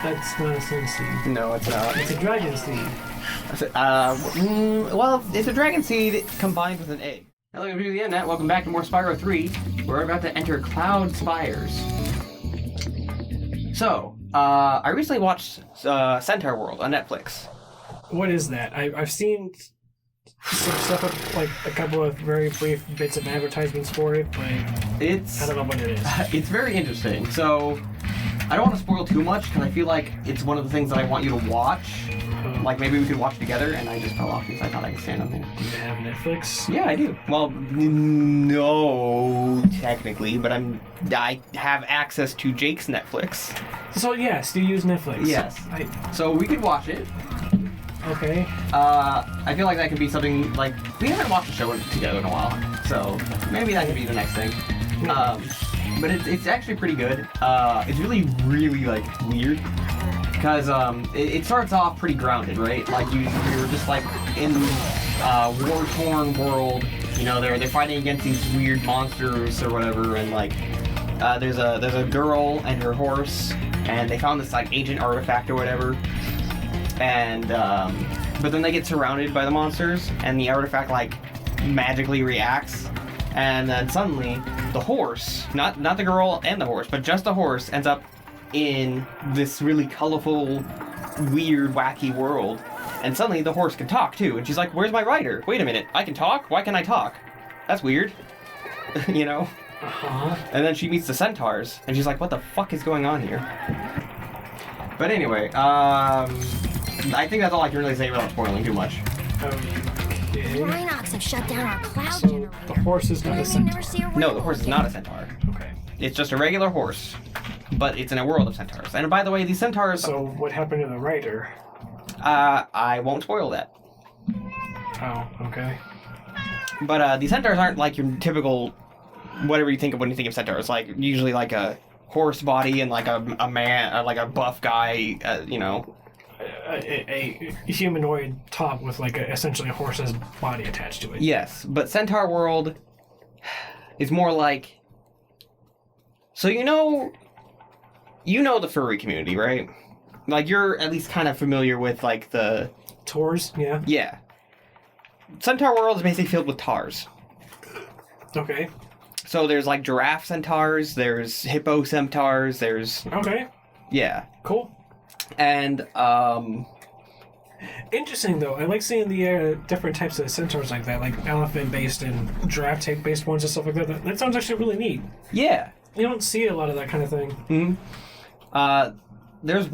That's not a sun seed. No, it's not. It's a dragon seed. Well, it's a dragon seed combined with an egg. Hello, everybody to the internet. Welcome back to more Spyro 3. We're about to enter Cloud Spires. So, I recently watched Centaur World on Netflix. What is that? I've seen some stuff, like a couple of very brief bits of advertisements for it, but I don't know what it is. It's very interesting. So, I don't want to spoil too much because I feel like it's one of the things that I want you to watch. Like maybe we could watch together, and I just fell off because I thought I could stand on there. Do you have Netflix? Yeah, I do. Well, no, technically, but I have access to Jake's Netflix. So yes, do you use Netflix? Yes. So we could watch it. Okay. I feel like that could be something like we haven't watched a show together in a while, so maybe that could be the next thing. But it's actually pretty good. It's really like weird because it starts off pretty grounded, right? Like you're just like in war-torn world. You know, they're fighting against these weird monsters or whatever, and like there's a girl and her horse, and they found this like ancient artifact or whatever. And but then they get surrounded by the monsters, and the artifact like magically reacts, and then suddenly the horse, not the girl and the horse, but just the horse, ends up in this really colorful, weird, wacky world. And suddenly the horse can talk too, and she's like, "Where's my rider? Wait a minute, I can talk? Why can't I talk? That's weird." You know? And then she meets the centaurs, and she's like, "What the fuck is going on here?" But anyway, I think that's all I can really say without spoiling too much. Okay. Rhinox have shut down our cloud So generator. the horse is not a centaur. No, the horse is not a centaur. Okay. It's just a regular horse, but it's in a world of centaurs. And by the way, these centaurs... So what happened to the rider? I won't spoil that. Oh, okay. But these centaurs aren't like your typical... whatever you think of when you think of centaurs. Like, usually like a horse body and like a man, like a buff guy, you know... A humanoid top with like essentially a horse's body attached to it. Yes, but Centaur World is more like... So you know the furry community, right? Like you're at least kind of familiar with like the... Taurs, yeah. Yeah. Centaur World is basically filled with tars. Okay. So there's like giraffe centaurs, there's hippo centaurs, there's... Okay. Yeah. Cool. And, Interesting, though. I like seeing the different types of centaurs like that, like elephant-based and giraffe-based ones and stuff like that. That sounds actually really neat. Yeah. You don't see a lot of that kind of thing. Mm-hmm. There's,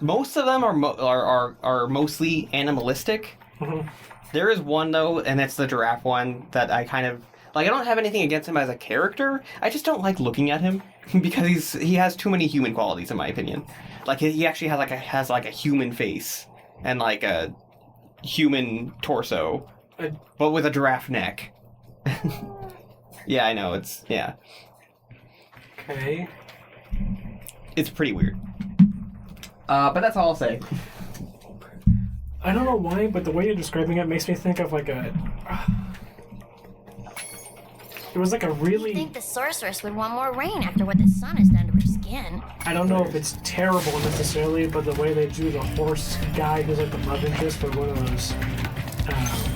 most of them are mostly animalistic. Mm-hmm. There is one, though, and it's the giraffe one, that I kind of... Like, I don't have anything against him as a character. I just don't like looking at him because he has too many human qualities, in my opinion. Like, he actually has a human face and, like, a human torso, but with a giraffe neck. Yeah, I know, yeah. Okay. It's pretty weird. But that's all I'll say. I don't know why, but the way you're describing it makes me think of, like, it was like a really... I think the sorceress would want more rain after what the sun has done to her skin. I don't know if it's terrible necessarily, but the way they drew the horse guy who's like the love interest for one of those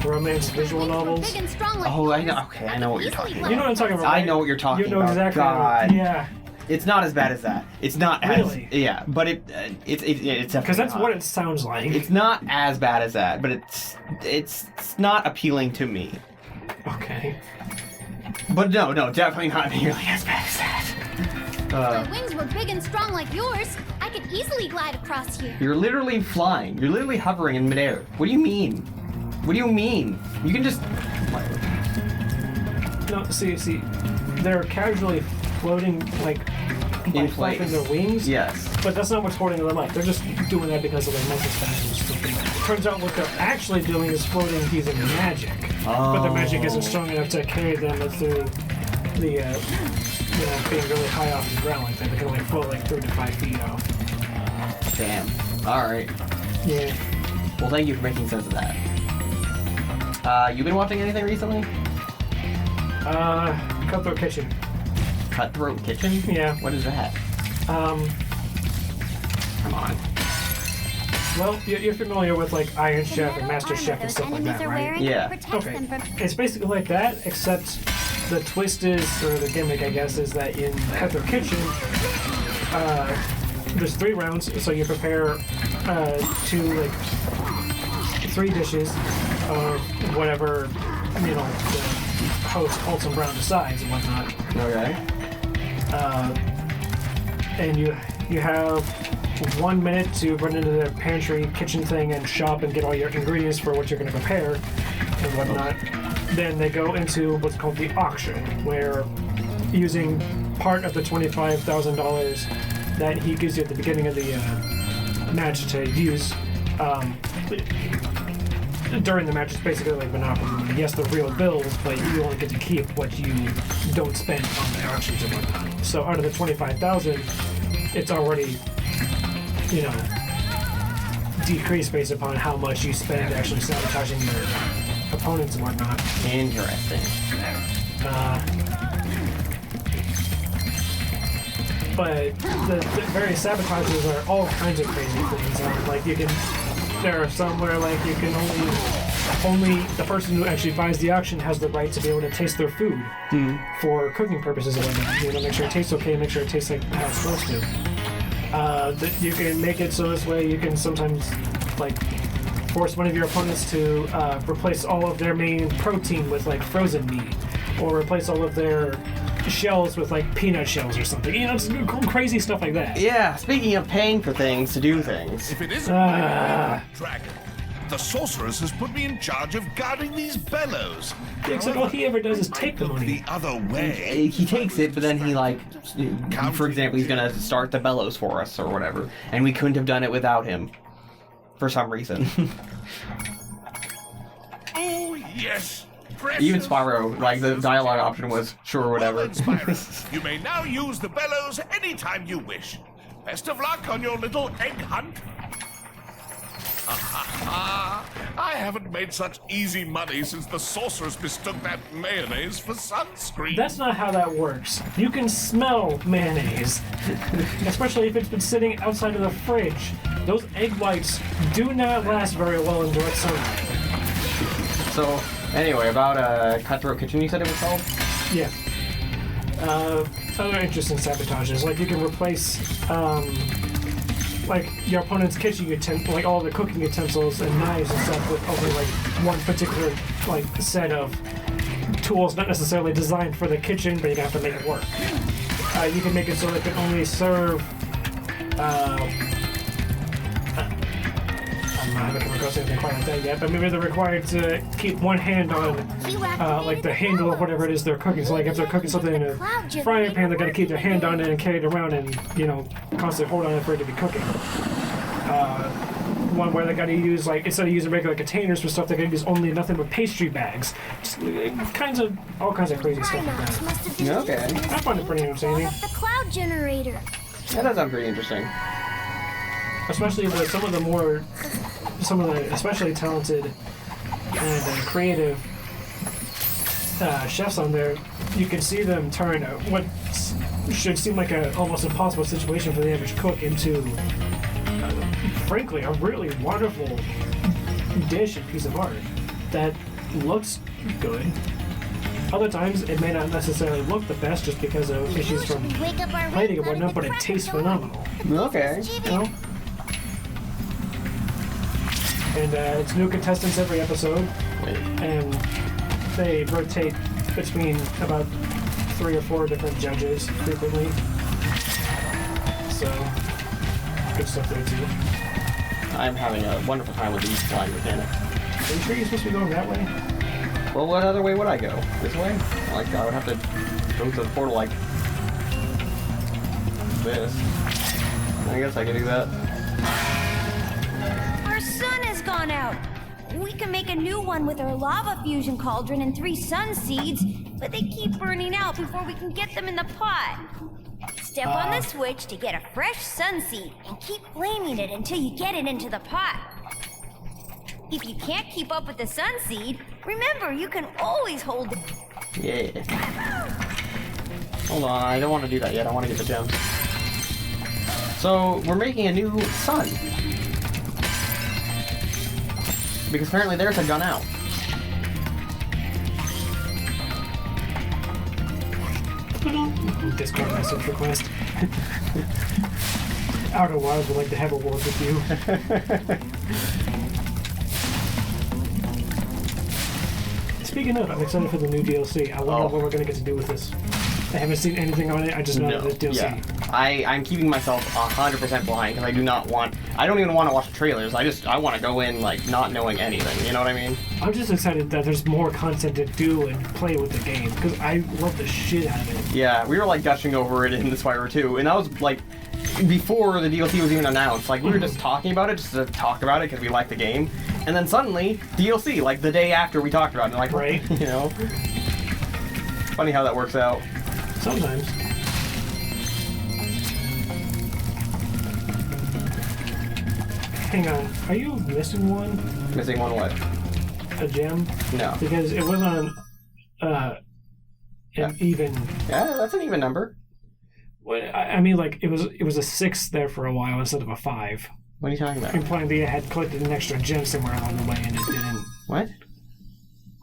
romance visual novels. Big and strong like Oh, I know. yours. Okay, I know what you're talking about. You know what I'm talking about, I right? know what you're talking You know about. exactly. God. Yeah. It's not as bad as that. It's not as... Really? Yeah, but it's definitely Because that's not. what it sounds like. It's not as bad as that, but it's not appealing to me. Okay. But no, definitely not nearly as bad as that. If my wings were big and strong like yours, I could easily glide across here. You're literally flying. You're literally hovering in midair. What do you mean? What do you mean? You can just... No, see, they're casually floating, like, by In flapping place. their wings. Yes. But that's not what's holding them up. They're just doing that because of their mental spasms. Turns out what they're actually doing is floating using magic. Oh. But the magic isn't strong enough to carry them through the, being really high off the ground like that. They can only float like 3 to 5 feet off. Damn. Alright. Yeah. Well, thank you for making sense of that. You been watching anything recently? Cutthroat Kitchen. Cutthroat Kitchen? Yeah. What is that? Come on. Well, you're familiar with like Iron Chef and Master Chef and stuff like that, right? Yeah. Okay. It's basically like that, except the twist is, or the gimmick, I guess, is that at their kitchen, there's 3 rounds, so you prepare 3 dishes of whatever, the host Alton Brown decides and whatnot. Okay. And you have 1 minute to run into the pantry kitchen thing and shop and get all your ingredients for what you're going to prepare and whatnot. Then they go into what's called the auction, where using part of the $25,000 that he gives you at the beginning of the match to use during the match, it's basically like Monopoly. Yes, the real bills, but you only get to keep what you don't spend on the auctions and whatnot. So out of the $25,000, it's already, decreased based upon how much you spend actually sabotaging your opponents and whatnot. Interesting. But the various sabotages are all kinds of crazy things. There are some where like you can only the person who actually buys the auction has the right to be able to taste their food for cooking purposes and whatnot. Make sure it tastes okay, make sure it tastes like how it's supposed to. You can make it so this way you can sometimes force one of your opponents to replace all of their main protein with like frozen meat, or replace all of their shells with like peanut shells or something. It's crazy stuff like that. Yeah, speaking of paying for things to do things. If it isn't my dragon, the sorceress has put me in charge of guarding these bellows. Except all he ever does is take the money. The other way. He takes it, but then he for example, he's gonna start the bellows for us or whatever, and we couldn't have done it without him for some reason. Oh yes. Even Spyro, the dialogue option was sure, whatever. Well then, Spyro, you may now use the bellows anytime you wish. Best of luck on your little egg hunt. I haven't made such easy money since the sorceress mistook that mayonnaise for sunscreen. That's not how that works. You can smell mayonnaise, especially if it's been sitting outside of the fridge. Those egg whites do not last very well in direct sunlight. So, anyway, about Cutthroat Kitchen, you said it was called? Yeah. Other interesting sabotages, you can replace your opponent's kitchen utensils, all the cooking utensils and knives and stuff with only one particular set of tools, not necessarily designed for the kitchen, but you have to make it work. You can make it so it can only serve. I haven't come across anything quite like that yet, but maybe they're required to keep one hand on the handle of whatever it is they're cooking. So if they're cooking something in a frying pan, they're going to keep their hand on it and carry it around and constantly hold on it for it to be cooking. One where they got to use instead of using regular containers for stuff, they're going to use only nothing but pastry bags. Just all kinds of crazy stuff like that. Okay. I find it pretty entertaining. The cloud generator. That does sound pretty interesting. Especially with some of the especially talented and creative chefs on there, you can see them turn what should seem like an almost impossible situation for the average cook into, frankly, a really wonderful dish and piece of art that looks good. Other times, it may not necessarily look the best just because of issues from plating and whatnot, but it tastes phenomenal. Okay. And it's new contestants every episode, and they rotate between about 3 or 4 different judges frequently. So, good stuff there too. I'm having a wonderful time with these flying mechanics. Are you sure you're supposed to be going that way? Well, what other way would I go? This way? I would have to go to the portal like this. I guess I can do that. Our sun has gone out. We can make a new one with our lava fusion cauldron and 3 sun seeds, but they keep burning out before we can get them in the pot. Step on the switch to get a fresh sun seed and keep flaming it until you get it into the pot. If you can't keep up with the sun seed, remember you can always hold it. Yeah. Hold on, I don't want to do that yet. I want to get the gems. So, we're making a new sun. because apparently theirs had gone out. Discord message request. Outer Wilds would like to have a word with you. Speaking of, I'm excited for the new DLC. I wonder what we're going to get to do with this. I haven't seen anything on it, I just know that it's DLC. Yeah. I'm keeping myself 100% blind because I don't even want to watch the trailers. I want to go in like not knowing anything, you know what I mean? I'm just excited that there's more content to do and play with the game, because I love the shit out of it. Yeah, we were like gushing over it in the Spyro 2, and that was like before the DLC was even announced. Like we were just talking about it just to talk about it because we like the game, and then suddenly DLC like the day after we talked about it, like right, you know. Funny how that works out. Sometimes. Hang on, are you missing one? Missing one what? A gem? No. Because it was on an even. Yeah, that's an even number. Well, I mean, like it was a 6 there for a while instead of a 5. What are you talking about? Implying that it had collected an extra gem somewhere along the way and it didn't. What?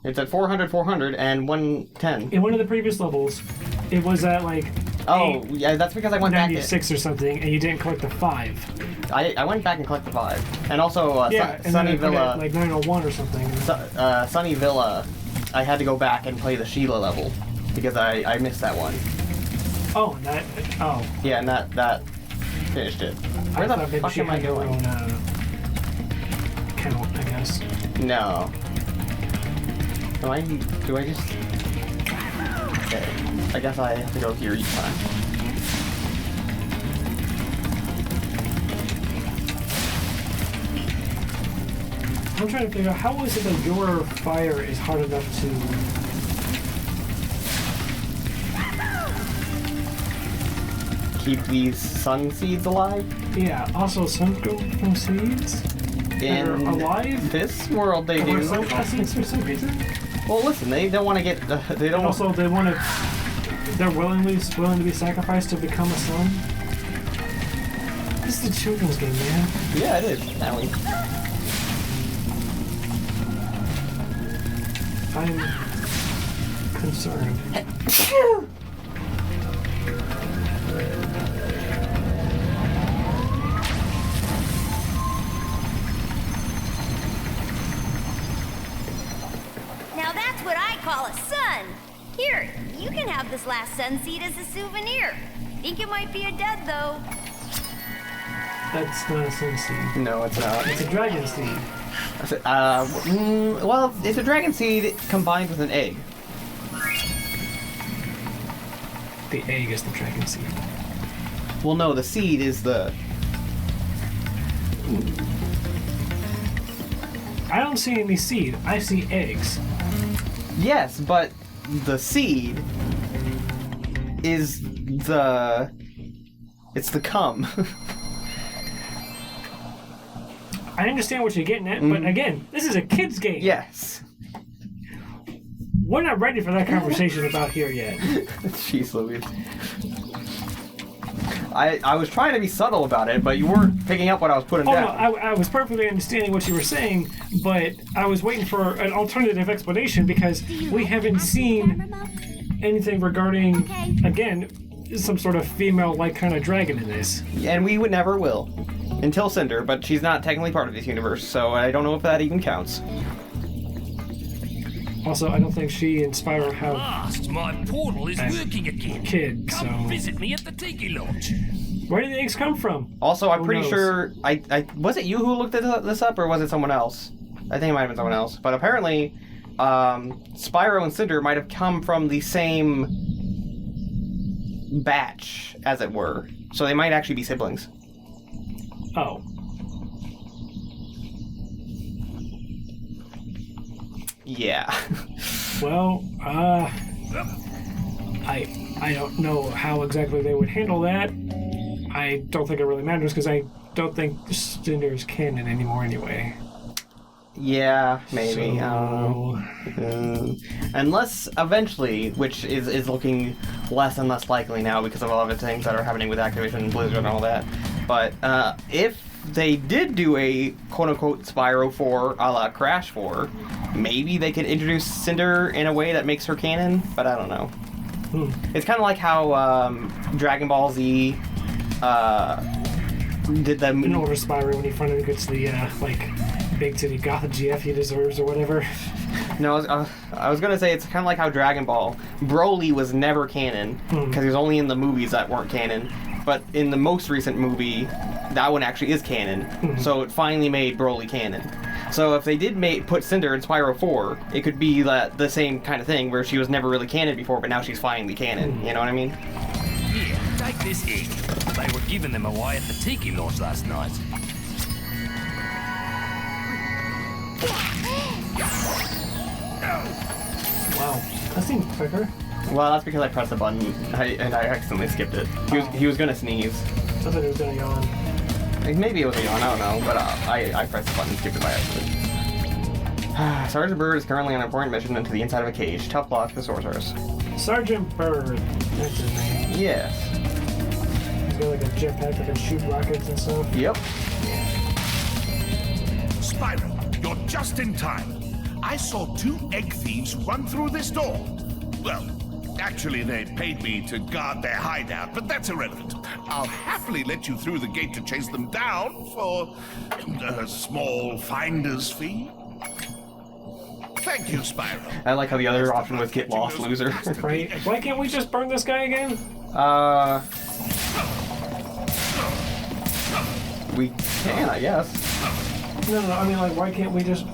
It's at 400, 400, and 110. In one of the previous levels, it was at like. Yeah, that's because I went back. 96 or something, and you didn't collect the 5. I went back and collected the 5, and also Sunny Villa, like 901 or something. Sunny Villa. I had to go back and play the Sheila level because I missed that one. Oh, and that. Oh. Yeah, and that finished it. Where the fuck am I going? Count, I guess. No. Do I just? Okay. I guess I have to go here each time. I'm trying to figure out how is it that your fire is hard enough to. Keep these sun seeds alive? Yeah, also sun go from seeds? In that are alive? This world they do. Sun essence for some reason? Well, listen, they don't want to get. They don't. And also, they want to. They're willing to be sacrificed to become a sun. This is a children's game, man. Yeah, it is. Allie. I'm concerned. Now that's what I call a sun. Here, you can have this last sun seed as a souvenir. Think it might be a dud, though. That's not a sun seed. No, it's not. It's a dragon seed. Well, it's a dragon seed combined with an egg. The egg is the dragon seed. Well, no, the seed is the. I don't see any seed. I see eggs. Yes, but the seed is the. It's the cum. I understand what you're getting at, but again, this is a kid's game. Yes. We're not ready for that conversation about here yet. Jeez Louise. I was trying to be subtle about it, but you weren't picking up what I was putting down. No, I was perfectly understanding what you were saying, but I was waiting for an alternative explanation because we haven't seen anything regarding, again, some sort of female-like kind of dragon in this. And we would never will. Until Cinder, but she's not technically part of this universe, so I don't know if that even counts. Also, I don't think she and Spyro have Last, my portal is working again. Kid, Come so visit me at the Tiki Lodge. where did the eggs come from? Also, I'm Who pretty knows? sure was it you who looked this up, or was it someone else? I think it might have been someone else. But apparently, Spyro and Cinder might have come from the same batch, as it were. So they might actually be siblings. Oh. Yeah. Well, I don't know how exactly they would handle that. I don't think it really matters because I don't think Cinder is canon anymore anyway. Yeah, maybe. So... Unless eventually, which is looking less and less likely now because of all of the things that are happening with Activision and Blizzard and all that. But if they did do a quote-unquote Spyro 4 a la Crash 4, maybe they could introduce Cinder in a way that makes her canon, but I don't know. It's kind of like how Dragon Ball Z did the... In order Spyro when he finally gets the, like, big titty goth GF he deserves or whatever. No, I was gonna say it's kind of like how Dragon Ball. Broly was never canon, because he was only in the movies that weren't canon. But in the most recent movie, that one actually is canon. So it finally made Broly canon. So if they did put Cinder in Spyro 4, it could be the same kind of thing, where she was never really canon before, but now she's finally canon. You know what I mean? Here, take this egg. They were giving them away at the Tiki Lodge last night. Wow, that seemed quicker. Well, that's because I pressed the button and I accidentally skipped it. He was gonna sneeze. I thought he was gonna yawn. Maybe it was a yawn, I don't know, but I pressed the button and skipped it by accident. Sergeant Bird is currently on an important mission into the inside of a cage. Tough luck to the sorcerers. Sergeant Bird. That's his name. Yes. He's got like a jetpack that can shoot rockets and stuff. Yep. Spyro, you're just in time. I saw 2 egg thieves run through this door. Well, actually, they paid me to guard their hideout, but that's irrelevant. I'll happily let you through the gate to chase them down for a small finder's fee. Thank you, Spyro. I like how the other option was get lost, loser. Right? Why can't we just burn this guy again? We can, I guess. No, I mean, like, why can't we just,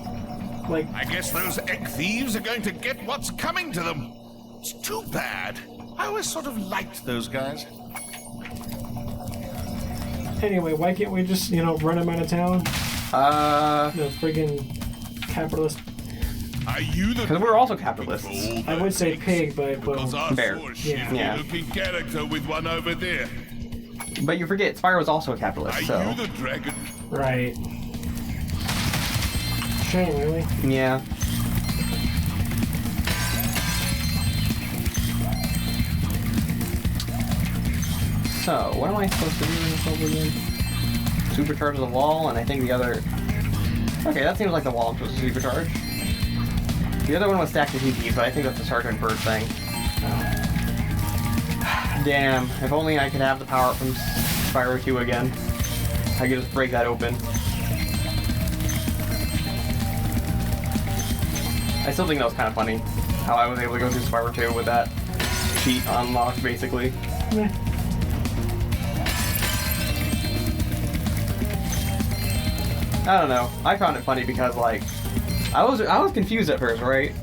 like... I guess those egg thieves are going to get what's coming to them. It's too bad. I always sort of liked those guys. Anyway, why can't we just, run him out of town? The friggin' capitalist... Are you the... Because we're also capitalists. I would say pig, but... Because I Bear. saw a Yeah. looking character with one over there. But you forget, Spyro's also a capitalist, Are so... you the dragon? Right. Shame, really. Yeah. So, what am I supposed to do in this level again? Supercharge the wall, and I think the other... Okay, that seems like the wall I'm supposed to supercharge. The other one was stacked with TPs, but I think that's the Sergeant Bird thing. Damn, if only I could have the power up from Spyro 2 again. I could just break that open. I still think that was kind of funny, how I was able to go through Spyro 2 with that cheat unlocked, basically. Meh. I don't know. I found it funny because, like, I was confused at first, right?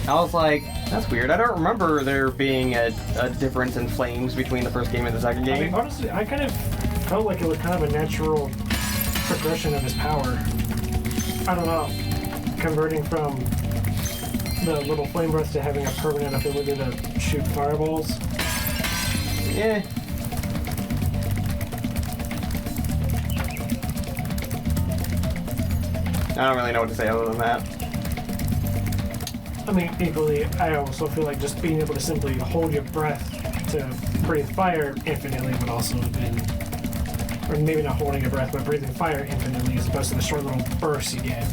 I was like, that's weird. I don't remember there being a difference in flames between the first game and the second I game. mean, honestly, I kind of felt like it was kind of a natural progression of his power. I don't know. Converting from the little flame breath to having a permanent ability to shoot fireballs. Yeah. I don't really know what to say other than that. I mean, equally, I also feel like just being able to simply hold your breath to breathe fire infinitely would also have been... Or maybe not holding your breath, but breathing fire infinitely as opposed to the short little bursts you get.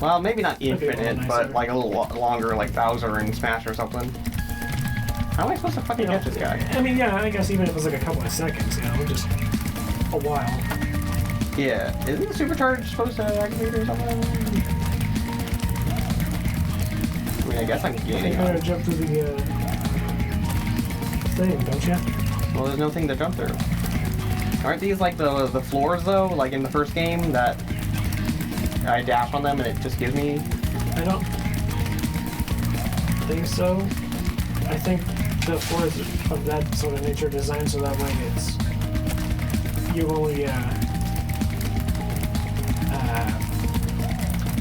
Well, maybe not That'd be a little infinite, but nicer. like a little longer, like Bowser in Smash or something. How am I supposed to fucking catch this guy? I mean, yeah, I guess even if it was like a couple of seconds, just a while. Yeah. Isn't the supercharge supposed to activate or something? I mean, I guess I'm You getting gotta on. jump through the thing, don't you? Well, there's no thing to jump through. Aren't these like the floors though, like in the first game that I dash on them and it just gives me? I don't think so. I think the floor is of that sort of nature designed so that way it's you only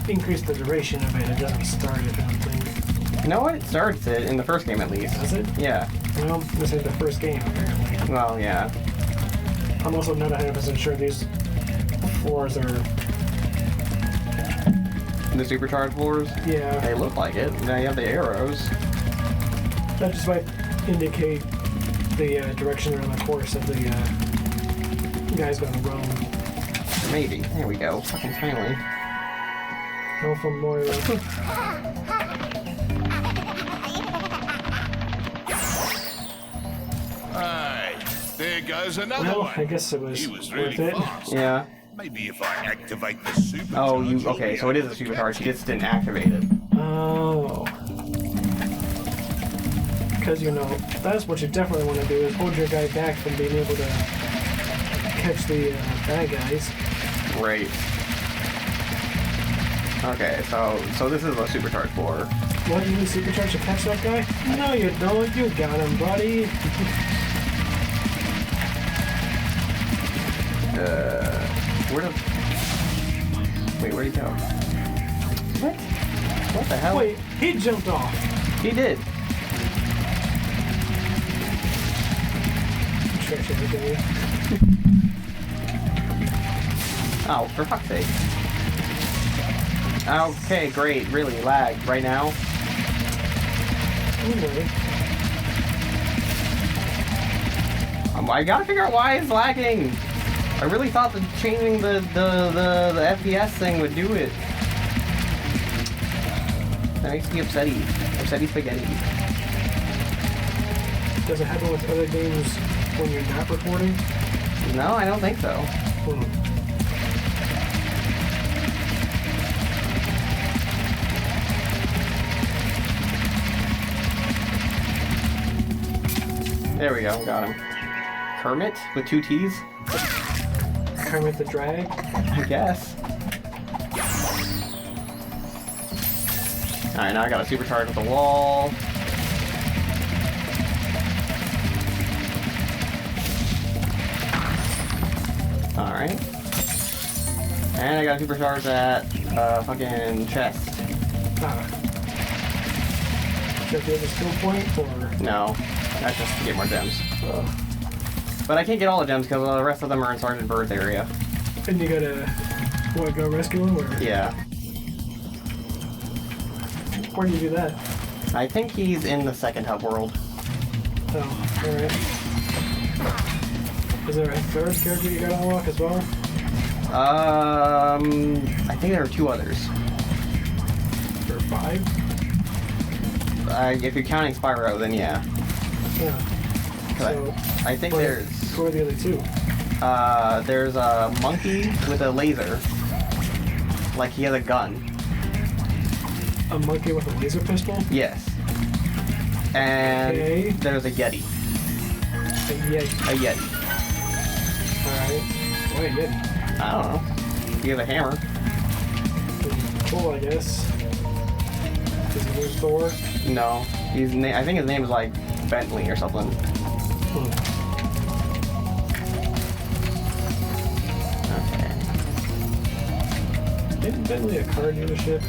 increase the duration of it. It doesn't start it, I don't think. No, it starts it in the first game at least. Does it? Yeah. Well, this is the first game apparently. Well, yeah. I'm also not 100% sure these floors are. The supercharged floors. Yeah. They look like it. Now you have the arrows. That just might indicate the direction or the course of the guy's going to roam. Maybe. There we go. Fucking finally. Alpha Moira. Right, there goes another Well, one. I guess it was He was worth really it. fast. Yeah. Maybe if I activate the super. Oh, you okay? So it is a supercharge. He just didn't activate it. Oh. Because, you know, that's what you definitely want to do, is hold your guy back from being able to catch the bad guys. Right. Okay, so this is a supercharge for. What, you need supercharge to catch that guy? No, you don't. You got him, buddy. Where the? Wait, where'd he go? What? What the hell? Wait, he jumped off. He did. Oh, for fuck's sake. Okay, great. Really, lag right now. Anyway. I gotta figure out why it's lagging. I really thought that changing the FPS thing would do it. That makes me upsetty. Upsetty spaghetti. Does it happen with other games when you're not recording? No, I don't think so. There we go, got him. Kermit with 2 T's? Kermit the Drag? I guess. Alright, now I gotta supercharge with the wall. Alright. And I gotta supercharge that fucking chest. Ah. Should I do the skill point, or? No, that's just to get more gems. But I can't get all the gems because the rest of them are in Sergeant Bird's area. And you gotta, what, go rescue him, or? Yeah. Where do you do that? I think he's in the second hub world. Oh, alright. Is there a third character you gotta unlock as well? I think there are 2 others. Or 5? If you're counting Spyro, then yeah. Yeah. So, I think who are the other 2? there's a monkey with a laser. Like he has a gun. A monkey with a laser pistol? Yes. And Okay. there's a Yeti. A Yeti. A Yeti. Alright. Why a Yeti? I don't know. He has a hammer. Cool, I guess. Is his name Thor? No. I think his name is like Bentley or something. Okay. Isn't Bentley a car dealership?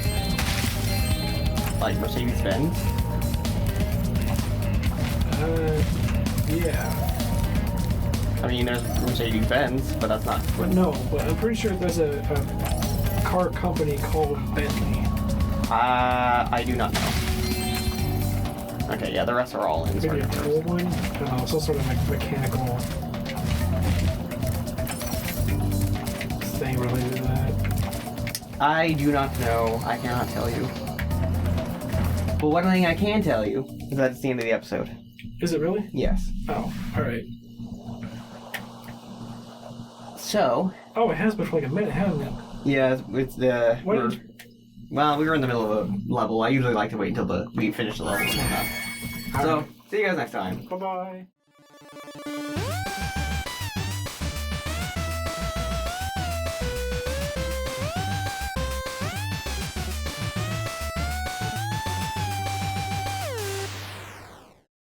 Like Mercedes-Benz? Yeah. I mean, there's Mercedes-Benz, but that's not... But no, but I'm pretty sure there's a car company called Bentley. I do not know. Okay, yeah, the rest are all in. Maybe a cool one? I don't know, some sort of mechanical thing related to that. I do not know. I cannot tell you. But one thing I can tell you is that it's the end of the episode. Is it really? Yes. Oh, alright. So... Oh, it has been for like a minute, hasn't it? Yeah, it's the... What? Well, we were in the middle of a level. I usually like to wait until we finish the level. So, see you guys next time. Bye-bye.